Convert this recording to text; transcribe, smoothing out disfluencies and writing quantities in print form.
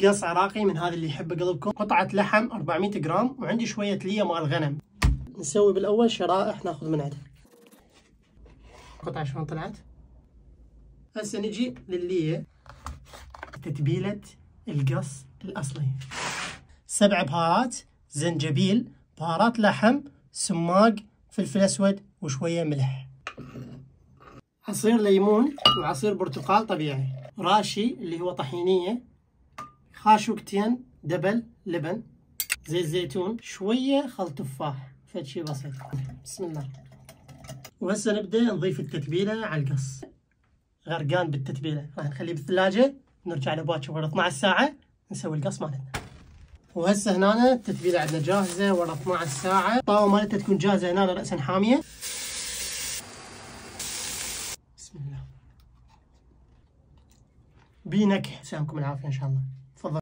قص عراقي من هذا اللي يحب قلبكم، قطعة لحم 400 جرام، وعندي شوية لية مال غنم. نسوي بالأول شرائح ناخذ من عندها. قطعة شلون طلعت؟ هسه نجي لللية. تتبيلة القص الأصلي: 7 بهارات، زنجبيل، بهارات لحم، سماق، فلفل أسود، وشوية ملح. عصير ليمون وعصير برتقال طبيعي، راشي اللي هو طحينية، خاشوقتين دبل لبن، زيت زيتون، شوية خل تفاح، فد شي بسيط. بسم الله. وهسه نبدأ نضيف التتبيلة على القص. غرقان بالتتبيلة، راح نخليه بالثلاجة، نرجع له باكر ورا 12 ساعة نسوي القص مالتنا. وهسه هنا التتبيلة عندنا جاهزة ورا 12 ساعة، الطاوة مالتها تكون جاهزة هنا رأسا حامية. بسم الله. بنكهة، يسلمكم العافية إن شاء الله.